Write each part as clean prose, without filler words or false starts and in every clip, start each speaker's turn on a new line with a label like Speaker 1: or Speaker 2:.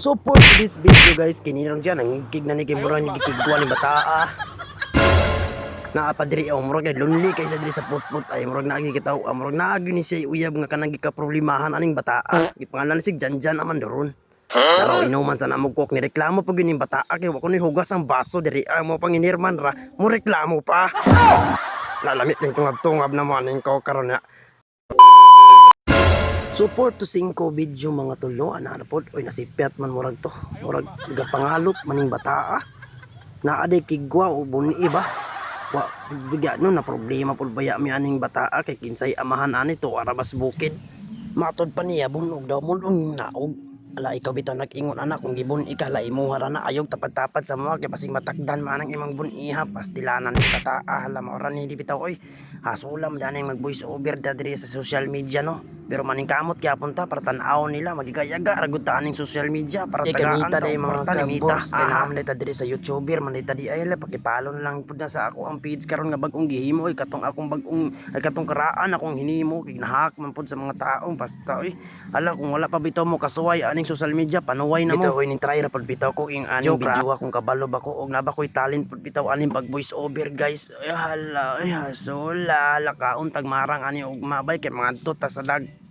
Speaker 1: So for this video guys, kininang dyan, ang gig na ni Kimura ni gigigwa ni Bataa. Naapadiri ang murag lonely kaysa diri sa putput ay murag nakikita murag naagi ni siya uyab nga kanang gikaproblemahan aning Bataa. Gipangalan si Janjan aman doron. Pero inuman sa namog kok ni reklamo pag yun yung Bataa kay wa ko ni hugas ang baso diri ay mo panginirman ra mo reklamo pa. Lalamit ning tungab-tungab naman ning ko karon na. Support to 5 video mga tulo ana pod oy nasipiat man murag to murag gapangalot maning Bataa naa day kigwa o buni ba wa bigya no na problema pud baya mi aning Bataa kay kinsay amahan ani to arabas bukid matod pa niya bunog daw mulong naog ala ikaw bitaw nag-ingon anak kung gibun ikala imo na ayog tapad-tapad sa mga kay pasing matakdan man ang imong buniha pastilanan ni Bataa hala maoran ni di bitaw oy hasulam daning mag voice over diri sa social media no pero maning kamot kaya punta para tan-aw nila magigayaga ragut aning social media para tagaan ta mga kabors kanam dita diri sa YouTuber man dita di ay la pakipalo na lang pud na sa ako ang page karon nga bag-ong gihimo oy katong akong bag-ong ay katong karaan akong hinimo kay nahak man pud sa mga taong basta oy hala kung wala pa bitaw mo kasuway aning social media panuway na mo bitaw oy ning try ra pud bitaw ko ing aning video akong kabalo ba ko og naba koy talent pud bitaw aning pag voice over guys ay hala ay hasula lakaon tag marang ani og mabay kay mga adto ta sa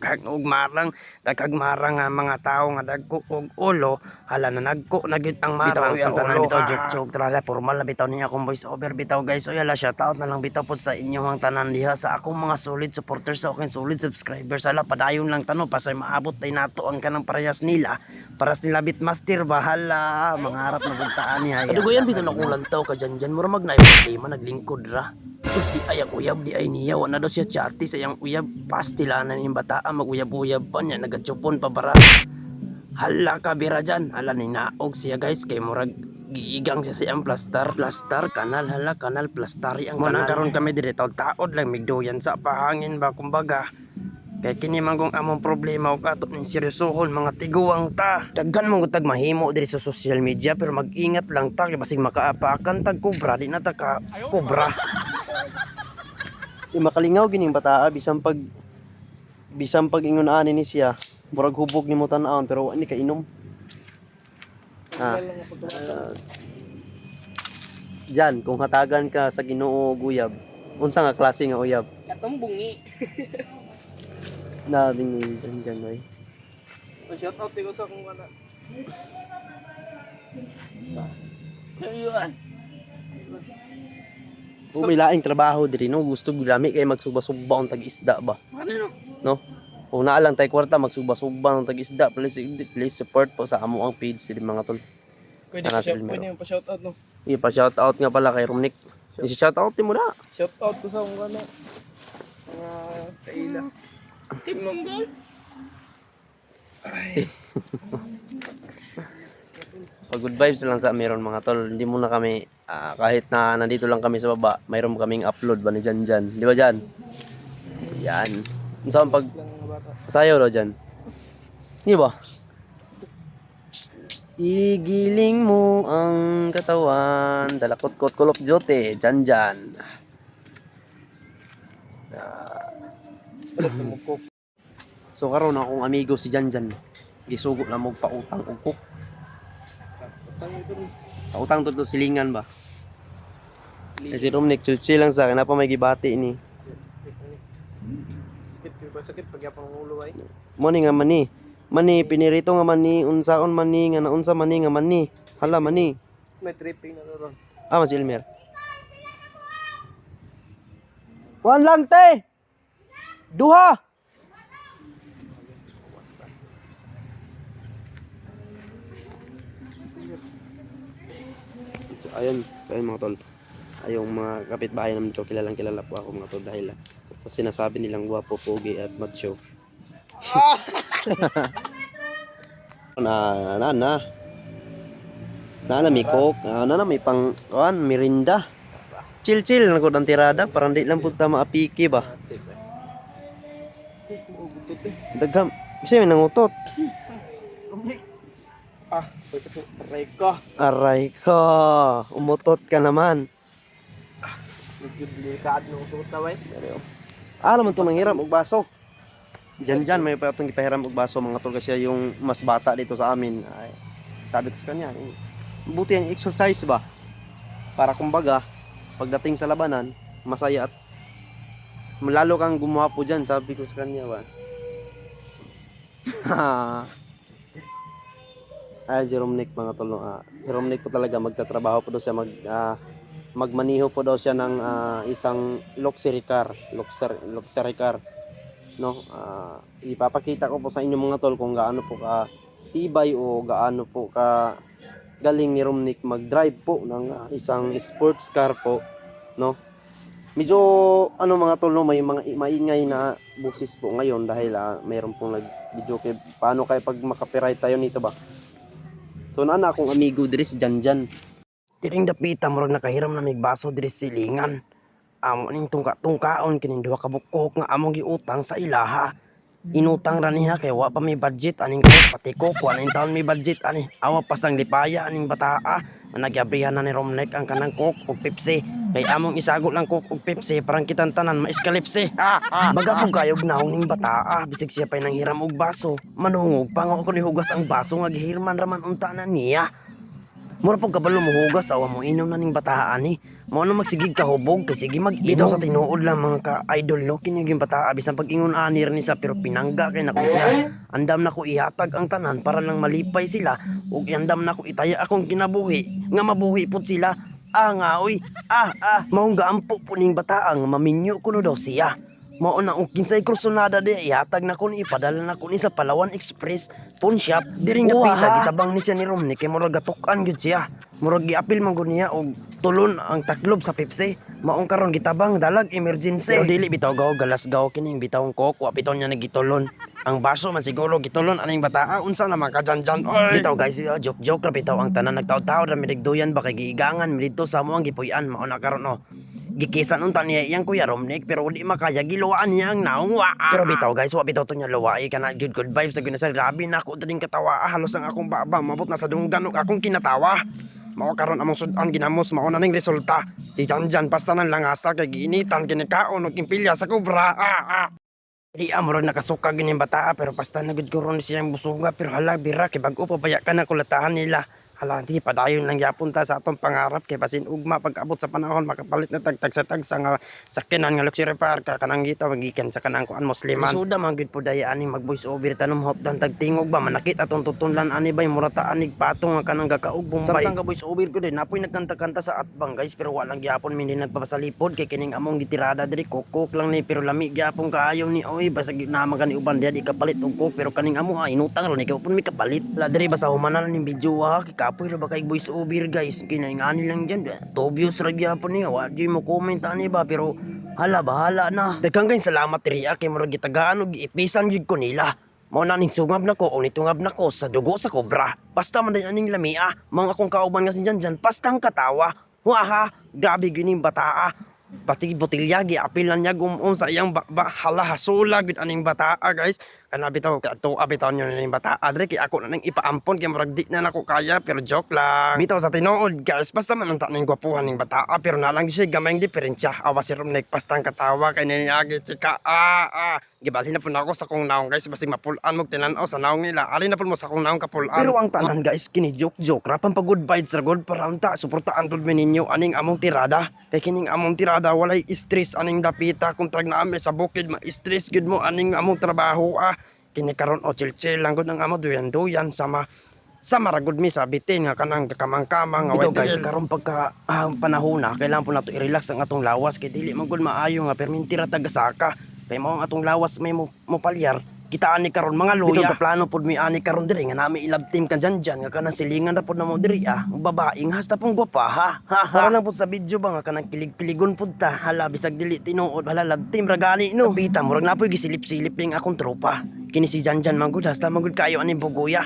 Speaker 1: og marang dagkag nga mga tao nga dagko og ulo hala na nagko na gyud ang marang sa tanan bitaw joke trala formal na bitaw niya akong voice over bitaw guys o yala shout out na lang bitaw pod sa inyong tanan diha sa akong mga solid supporters sa akong solid subscribers hala padayon lang tanong pasay maabot tay nato ang kanang parehas nila para sila bitmaster bahala mangarap na buntaan niya adugoyan bitaw na kung lantaw ka dyan mura mag na problema naglingkod ra sus di ay ang uyab di ay niya wala daw siya chati sa iyang uyab pastilanan yung Bataa maguyab-uyab pa niya nagatsupon pa bara hala ka bira dyan hala ni naog siya guys kay murag giigang siya sa iyang plaster kanal hala kanal plastari ang kanal karon kami diri taod lang migduyan sa pahangin ba kumbaga kay kini man kung among problema og ato ning seryosohon mga tiguang ta daghan man gutag mahimo diri sa social media pero mag-ingat lang ta kay basig makaapakan tag kobra di na ta ka kobra makalingaw gining Bataa bisan pag ingon ani ni siya murag hubog nimo tan-awon pero ani ka inom Jan kung hatagan ka sa Ginoo og uyab unsa nga klase nga uyab
Speaker 2: katong bungi
Speaker 1: na ding Jan oy
Speaker 2: shout out ko sa kung ana ayun
Speaker 1: may laing trabaho diri no gusto gudami kay magsuba-suba ang tag-isda ba
Speaker 2: ano
Speaker 1: no kung naa lang tay kwarta magsuba-suba ang tag-isda please support po sa amo ang page sila mga tol
Speaker 2: pwede pa shout out no
Speaker 1: pa-shout out nga pala kay Romnick i-shout out mo na
Speaker 2: shout out ko sa kung ana mga kaila Team Mongol
Speaker 1: good vibes lang sa meron mga tol hindi muna kami kahit na nandito lang kami sa baba mayroon kaming upload ba ni Jan di ba Jan yan saan pag sayaw daw Jan di ba igiling mo ang katawan dalakot-kot kulop jote Jan so karon akong amigo si Jan gisugo na mo pautang og cook pautang to silingan ba si Romnick chill lang sa akin na pa may gibati ni
Speaker 2: sakit pag yapang ulo ay
Speaker 1: mo ni nga mani pinirito nga mani unsaon mani nga naunsa mani nga mani hala mani
Speaker 2: may tripping na ron
Speaker 1: mas Elmer wan lang te duha ayun mga tol ayong mga kapitbahay naman ko kilalang kilala po ako mga tol dahil sa sinasabi nilang gwapo, pogi at macho na may coke na may pang mirinda chill na ko ng tirada parang di lang punta maapiki ba dagham kasi may nangutot aray ka umutot ka naman
Speaker 2: delikado ng tutaway
Speaker 1: alam mo ito nanghiram og baso Dyan may patong ipahiram og baso mga tol kasi yung mas bata dito sa amin ay
Speaker 3: sabi ko sa kanya, buti ang exercise ba? Para kumbaga, pagdating sa labanan, masaya at lalo kang gumwapo dyan, sabi ko sa kanya ba? Ay, si Romnick mga tol. Si Romnick po talaga magtatrabaho po daw siya, magmaniho po daw siya ng isang luxury car. Luxury car. No? Ipapakita ko po sa inyo mga tol kung gaano po ka tibay o gaano po ka galing ni Romnick mag-drive po ng isang sports car po. No? Medyo mga tol, no, may mga maingay na busis po ngayon dahil mayroon pong nag-video kay paano kaya pag makapiright tayo nito ba. So na akong amigo diri si Janjan.
Speaker 1: Tiring dapita murag nakahiram na may baso diri sa silingan. Amo ning tungka-tungkaon kining duha ka bukok nga among giutang sa ilaha. Inutang ra niya kay wa pa may budget aning ko pati ko aning taon may budget ani. Awa pa sang lipaya aning bataa. Nagyabrihan na ni Romnick ang kanang Coke ug Pepsi. Kay among isagot lang Coke ug Pepsi parang kitang tanan maiskalipsi. Baga po kayog naong ning bataa bisig siya pay nang hiram og baso. Manungog pa nga ako ni hugas ang baso nga gihirman raman unta na niya. Mura pag kabalo mo hugas, awa mo inom na ning bataa ni. Mo na magsigig ka hubog, kay sige mag-inom sa tinuod lang mga ka-idol no. Kiniging bataa, bisan pag ingon anir ni sa pero pinangga kay nako siya. Andam na ko ihatag ang tanan para lang malipay sila. Ug andam na ko itaya akong kinabuhi, nga mabuhi pud sila. Nga oy, maong gaampo po ning bataa nga maminyo kuno daw siya. Mao na og kinsay kursunada di ihatag na ko ni ipadala na ko ni sa Palawan Express pawn shop diring napita gitabang ni siya ni Romnick kay murag gatukan gyud siya murag giapil man gud niya og tulon ang taklob sa Pepsi maong karon gitabang dalag emergency pero dili bitaw gaw galasgaw kining bitawng Coke wa piton niya nagitulon ang baso man siguro gitulon aning bataa unsa naman ka janjan oy bitaw guys joke ra bitaw ang tanan nagtaw-taw ra midigduyan ba kay giigangan mi didto sa mo ang gipuy-an mao na karon no. Gikisan unta niya iyang Kuya Romnick pero di makaya giluwaan niya ang naong waa. Pero bitaw guys, wa bitaw to niya luwai kana good vibes sa ginasa. Grabe na ako ding katawa. Halos ang akong baba mabot na sa dunggan ug akong kinatawa. Mao karon among sudan ginamos mao na ning resulta. Si Janjan basta nang langasa kay giinitan kinikaon ug impilya sa kubra. Di amurag nakasuka gining bataa pero basta nagud ko ron siyang busuga pero hala bira kay bag-o pa baya ka na kulatahan nila. Hala, di padayon lang yapon ta sa atong pangarap kay basin ugma pag-abot sa panahon makapalit na tagtag sa tag sa nga sakyanan nga luxury car ka kanang gito magikan sa kanang kuan musliman. Suda man gid pud daya ani mag voice over tanom hot dan tagtingog ba manakit atong tutunlan ani bay murata anig patong nga kanang gakaugbong bay. Samtang ka voice over ko din napoy nagkanta-kanta sa atbang guys pero walang gyapon min nagpapasalipod kay kining among gitirada diri kokok lang ni pero lami gyapon kaayo ni oy basag na magani uban diha di kapalit og coke pero kaning amo inutang ron ikaw pun mi kapalit. La diri ba sa humanan ni video kapoy ra ba kay voice over guys kinaingani lang dyan obvious ra gyapon niya wa di mo comment ani ba pero hala bahala na daghang kay salamat riya kay murag gitagaan og giipisan gyud ko nila mao na ning sungab nako o nitungab nako sa dugo sa kobra basta man din aning lamia mga akong kauban nga si Janjan pastang katawa waha grabe gining bataa pati botilya giapilan niya gumon sa iyang hala hasula gid aning bataa guys kana bitaw to bitaw niyo ning bataa adre kay ako na nang ipaampon kay murag di na nako kaya pero joke lang bitaw sa tinuod guys basta man unta ning gwapuhan ning bataa pero nalang gyud siya gamayng diferensya awa si Romnick pastang katawa kay niagi chika gibalhin na pud ako sa kong naong guys basig mapulan mo tinan-aw sa naong nila ali na pud mo sa kong naong kapulan pero ang tanan guys kini joke ra pang good vibes ra god para unta suportaan pud mi ninyo aning among tirada kay kining among tirada walay stress aning dapita kung trag naami sa bukid ma-stress gud mo aning among trabaho kini karon o chill lang gud ang amo duyan sama ragud mi sa bitin nga kanang kamang-kamang nga ito guys karon pagka panahon na kailangan po nato i-relax ang atong lawas kay dili man gud maayo nga permintira tagasaka kay mao ang atong lawas may mo palyar kita ani karon mga luya bitaw plano pud mi ani karon diri nga nami ilab team kan Janjan nga kanang silingan ra pud na mo diri babaeng hasta pong gwapa para lang pud sa video ba nga kanang kilig-piligon pud ta hala bisag dili tinuod hala lab team ra gani no bita murag napoy gisilip-silip ning akong tropa kini si Janjan manggud hasta manggud kayo ani bugoya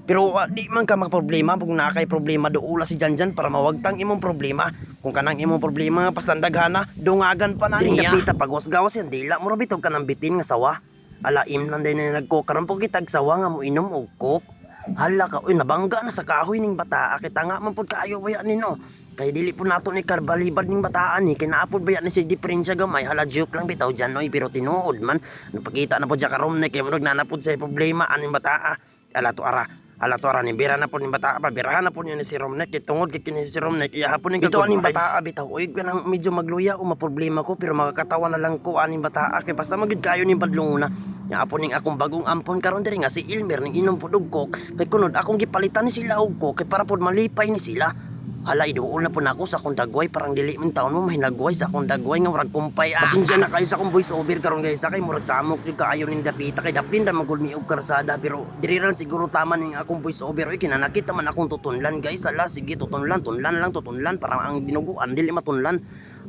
Speaker 1: pero di man ka makaproblema kung nakay problema doula si Janjan para mawagtang imong problema kung kanang imong problema nga pasandaghana dungagan pa na niya pita pagwas-gawas yan dila mo ra bitog kanang bitin nga sawa alaim lang din na nagkokaroon po kitag sawa nga mo inom og coke hala ka uy nabangga na sa kahoy ning bataa kita nga man pud kaayo baya nino kay dili po nato ni karbalibad ning bataan ni kinaapod baya ni si diferensya gamay hala joke lang bitaw dyan oy pero tinuod man napakita na po dyan ka Romnick kay murag nanapod sa problema aning bataa ala to ara Ala to ara ni bira na po ni bata pa birahan na po niya ni si Romnek kay tungod kay kini si Romnek iya hapon ni bitaw aning bata bitaw oy kanang medyo magluya o maproblema ko pero makakatawa na lang ko aning bata kay basta magid kayo ni badlong na nya apon ning akong bagong ampon karon diri nga si Ilmer ning inom pud og kok kay kunod akong gipalitan ni sila og kok kay para pud malipay ni sila. Hala, iduol na po na ako sa akong dagway. Parang dili man taon mo mahinagway sa akong dagway nga murag kumpay. Pasensya na kayo sa akong voice over karon guys. Kay murag samok yung kaayo ning dapita. Kay daplin na magulmi og karsada. Pero diri ran siguro tama ning akong voice over. Oy, kinanakita man akong tutunlan guys. Hala, sige tutunlan lang tutunlan. Parang ang binuguan dili matunlan.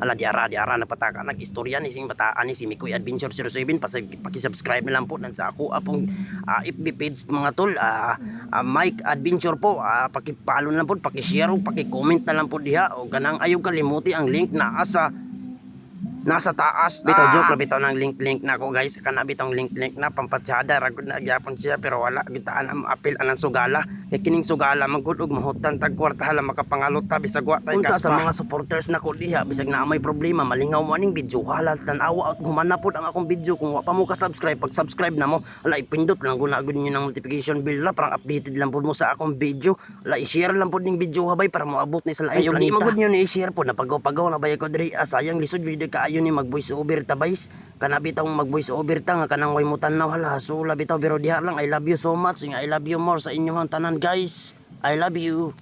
Speaker 1: Ala diara napataka nag-istorya ni sing bataan ni si Mikoy Adventure 07 paki-subscribe na lang po nan sa ako apong FB page mga tol Mike Adventure po paki-follow na lang po paki-share o paki-comment na lang po diha o ganang ayaw kalimuti ang link na nasa taas. Bitaw joke bitaw ng link na ako guys. Kana bitong link na pampatsada ragod na gyapon siya pero wala gitaan ang apil anang sugala. Kay kining sugala magud og mahutan tag kwarta hala makapangalot ta bisag wa tay kaspa. Sa mga supporters nako diha bisag na may problema malingaw mo aning video hala tan-awa at humana pod ang akong video kung wa pa mo ka-subscribe pag-subscribe na mo hala ipindot lang guna gud niyo ng notification bell na parang updated lang pod mo sa akong video. Hala i-share lang pod ning video habay para moabot ni sa lain. Di magud niyo ni i-share pod napagaw-pagaw na bay ko diri sayang lisod video ka ayo ni mag voice over ta guys kana bitaw mag voice over ta nga kanang way mo tanaw hala sula bitaw pero diha lang I love you so much nga I love you more sa inyong tanan guys I love you.